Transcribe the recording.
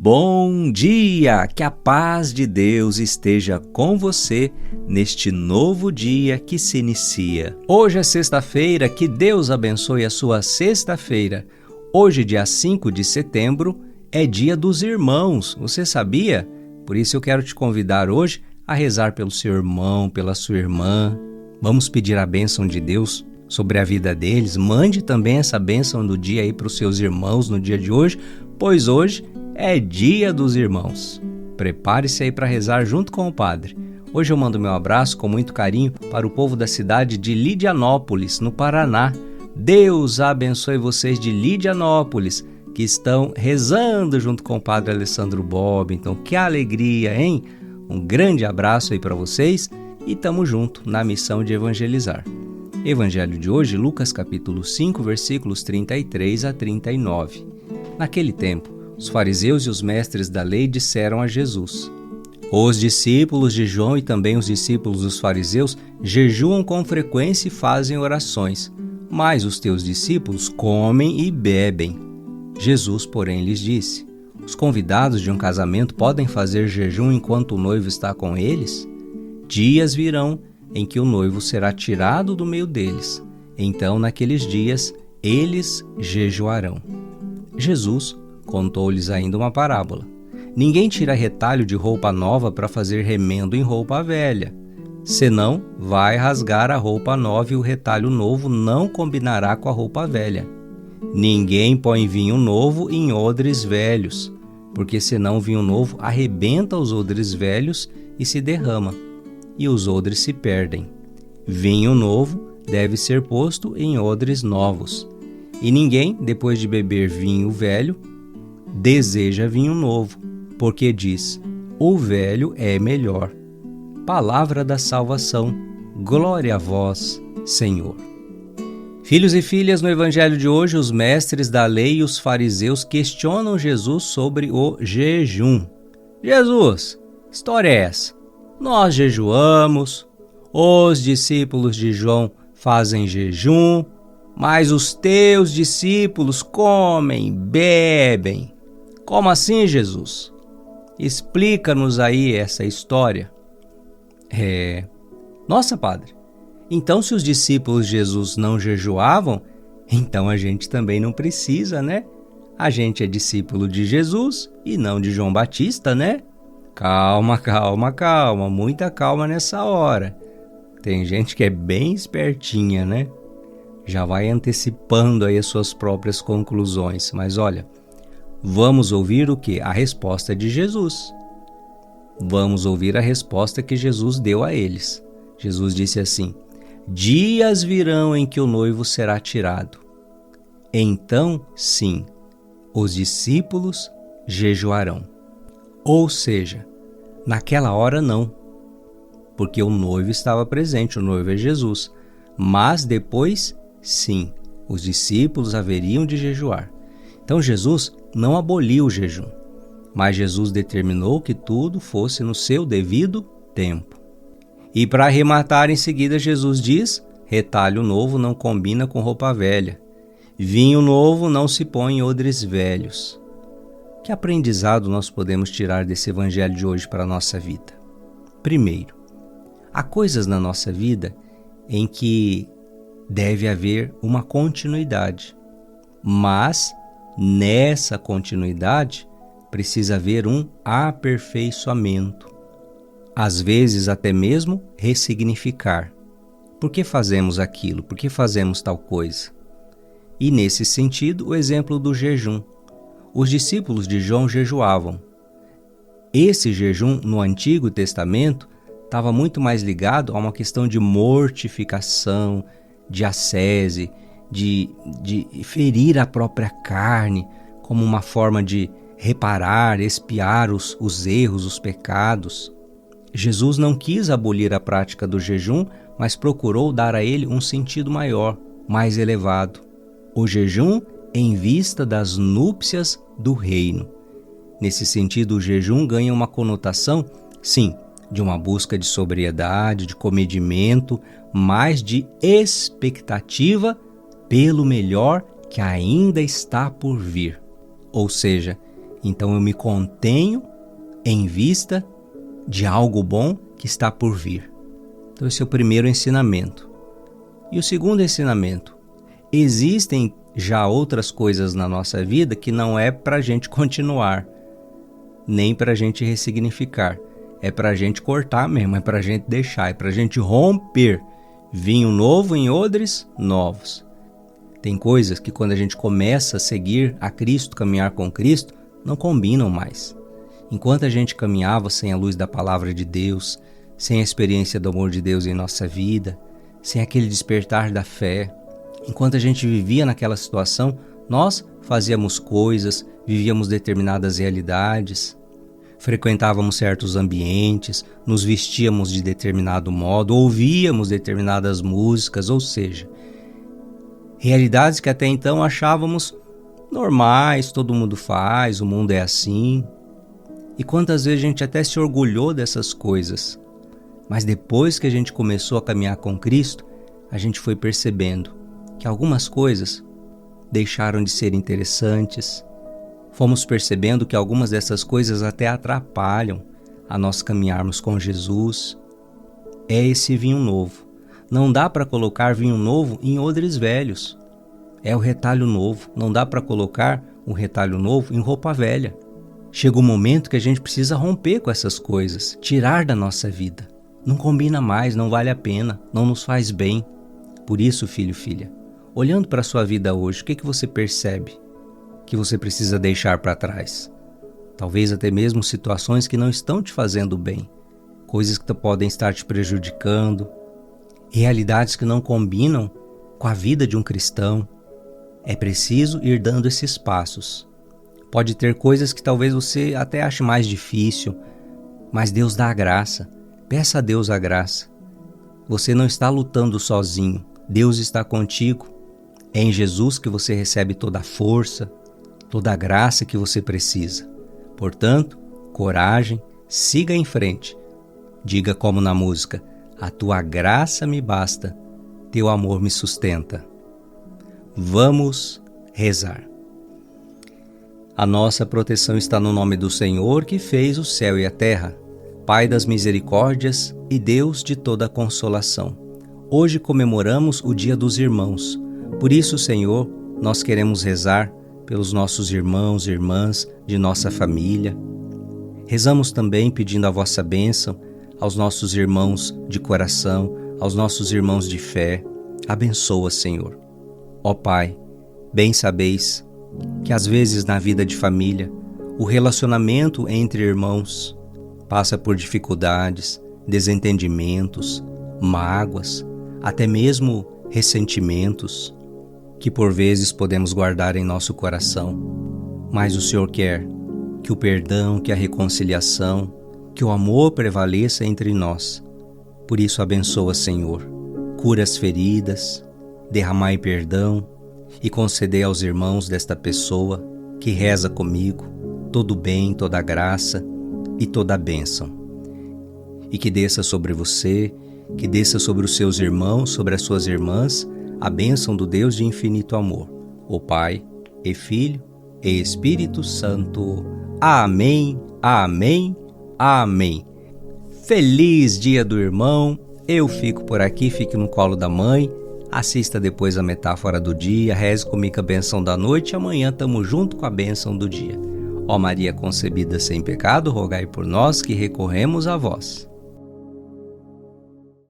Bom dia! Que a paz de Deus esteja com você neste novo dia que se inicia. Hoje é sexta-feira, que Deus abençoe a sua sexta-feira. Hoje, dia 5 de setembro, é dia dos irmãos, você sabia? Por isso eu quero te convidar hoje a rezar pelo seu irmão, pela sua irmã. Vamos pedir a bênção de Deus sobre a vida deles. Mande também essa bênção do dia aí para os seus irmãos no dia de hoje, pois hoje é dia dos irmãos. Prepare-se aí para rezar junto com o padre. Hoje eu mando meu abraço com muito carinho para o povo da cidade de Lidianópolis, no Paraná. Deus abençoe vocês de Lidianópolis, que estão rezando junto com o padre Alessandro Bob. Então, que alegria, hein? Um grande abraço aí para vocês e tamo junto na missão de evangelizar. Evangelho de hoje, Lucas capítulo 5, versículos 33 a 39. Naquele tempo, os fariseus e os mestres da lei disseram a Jesus: os discípulos de João e também os discípulos dos fariseus jejuam com frequência e fazem orações, mas os teus discípulos comem e bebem. Jesus, porém, lhes disse: os convidados de um casamento podem fazer jejum enquanto o noivo está com eles? Dias virão em que o noivo será tirado do meio deles. Então, naqueles dias, eles jejuarão. Jesus contou-lhes ainda uma parábola. Ninguém tira retalho de roupa nova para fazer remendo em roupa velha. Senão, vai rasgar a roupa nova e o retalho novo não combinará com a roupa velha. Ninguém põe vinho novo em odres velhos, porque senão o vinho novo arrebenta os odres velhos e se derrama, e os odres se perdem. Vinho novo deve ser posto em odres novos. E ninguém, depois de beber vinho velho, deseja vinho novo, porque diz: o velho é melhor. Palavra da salvação. Glória a vós, Senhor. Filhos e filhas, no evangelho de hoje, os mestres da lei e os fariseus questionam Jesus sobre o jejum. Jesus, que história é essa? Nós jejuamos, os discípulos de João fazem jejum, mas os teus discípulos comem, bebem. Como assim, Jesus? Explica-nos aí essa história. Nossa, padre, então se os discípulos de Jesus não jejuavam, então a gente também não precisa, né? A gente é discípulo de Jesus e não de João Batista, né? Calma, muita calma nessa hora. Tem gente que é bem espertinha, né? Já vai antecipando aí as suas próprias conclusões. Mas olha, vamos ouvir o quê? A resposta de Jesus. Vamos ouvir a resposta que Jesus deu a eles. Jesus disse assim: dias virão em que o noivo será tirado. Então, sim, os discípulos jejuarão. Ou seja, naquela hora não, porque o noivo estava presente, o noivo é Jesus. Mas depois, sim, os discípulos haveriam de jejuar. Então Jesus não aboliu o jejum, mas Jesus determinou que tudo fosse no seu devido tempo. E para arrematar em seguida, Jesus diz: retalho novo não combina com roupa velha. Vinho novo não se põe em odres velhos. Que aprendizado nós podemos tirar desse evangelho de hoje para a nossa vida? Primeiro, há coisas na nossa vida em que deve haver uma continuidade, mas nessa continuidade precisa haver um aperfeiçoamento, às vezes até mesmo ressignificar. Por que fazemos aquilo? Por que fazemos tal coisa? E nesse sentido, o exemplo do jejum. Os discípulos de João jejuavam. Esse jejum no Antigo Testamento estava muito mais ligado a uma questão de mortificação, de ascese, de ferir a própria carne como uma forma de reparar, expiar os erros, os pecados. Jesus não quis abolir a prática do jejum, mas procurou dar a ele um sentido maior, mais elevado. O jejum em vista das núpcias do reino. Nesse sentido, o jejum ganha uma conotação, sim, de uma busca de sobriedade, de comedimento, mas de expectativa pelo melhor que ainda está por vir. Ou seja, Então eu me contenho em vista de algo bom que está por vir. Então esse é o primeiro ensinamento. E o segundo ensinamento: existem já outras coisas na nossa vida que não é para a gente continuar, nem para a gente ressignificar. É para a gente cortar mesmo, é para a gente deixar, é para a gente romper vinho novo em odres novos. Tem coisas que quando a gente começa a seguir a Cristo, caminhar com Cristo, não combinam mais. Enquanto a gente caminhava sem a luz da palavra de Deus, sem a experiência do amor de Deus em nossa vida, sem aquele despertar da fé, enquanto a gente vivia naquela situação, nós fazíamos coisas, vivíamos determinadas realidades, frequentávamos certos ambientes, nos vestíamos de determinado modo, ouvíamos determinadas músicas, ou seja, realidades que até então achávamos normais, todo mundo faz, o mundo é assim. E quantas vezes a gente até se orgulhou dessas coisas, mas depois que a gente começou a caminhar com Cristo, a gente foi percebendo que algumas coisas deixaram de ser interessantes. Fomos percebendo que algumas dessas coisas até atrapalham a nós caminharmos com Jesus. É esse vinho novo. Não dá para colocar vinho novo em odres velhos. É o retalho novo. Não dá para colocar um retalho novo em roupa velha. Chega um momento que a gente precisa romper com essas coisas, tirar da nossa vida. Não combina mais, não vale a pena, não nos faz bem. Por isso, filho, filha, olhando para a sua vida hoje, o que você percebe que você precisa deixar para trás? Talvez até mesmo situações que não estão te fazendo bem, coisas que podem estar te prejudicando, realidades que não combinam com a vida de um cristão. É preciso ir dando esses passos. Pode ter coisas que talvez você até ache mais difícil, mas Deus dá a graça. Peça a Deus a graça. Você não está lutando sozinho. Deus está contigo. É em Jesus que você recebe toda a força, toda a graça que você precisa. Portanto, coragem, siga em frente. Diga como na música: a tua graça me basta, teu amor me sustenta. Vamos rezar. A nossa proteção está no nome do Senhor, que fez o céu e a terra, Pai das misericórdias e Deus de toda consolação. Hoje comemoramos o Dia dos Irmãos. Por isso, Senhor, nós queremos rezar pelos nossos irmãos e irmãs de nossa família. Rezamos também pedindo a vossa bênção aos nossos irmãos de coração, aos nossos irmãos de fé. Abençoa, Senhor. Ó Pai, bem sabeis que às vezes na vida de família, o relacionamento entre irmãos passa por dificuldades, desentendimentos, mágoas, até mesmo ressentimentos, que por vezes podemos guardar em nosso coração. Mas o Senhor quer que o perdão, que a reconciliação, que o amor prevaleça entre nós. Por isso abençoa, Senhor, cura as feridas, derramai perdão e concedei aos irmãos desta pessoa que reza comigo todo o bem, toda a graça e toda a bênção. E que desça sobre você, que desça sobre os seus irmãos, sobre as suas irmãs, a bênção do Deus de infinito amor, o Pai, e Filho, e Espírito Santo. Amém, amém, amém. Feliz Dia do Irmão. Eu fico por aqui, fique no colo da mãe. Assista depois a metáfora do dia, reze comigo a bênção da noite e amanhã tamo junto com a bênção do dia. Ó Maria concebida sem pecado, rogai por nós que recorremos a vós.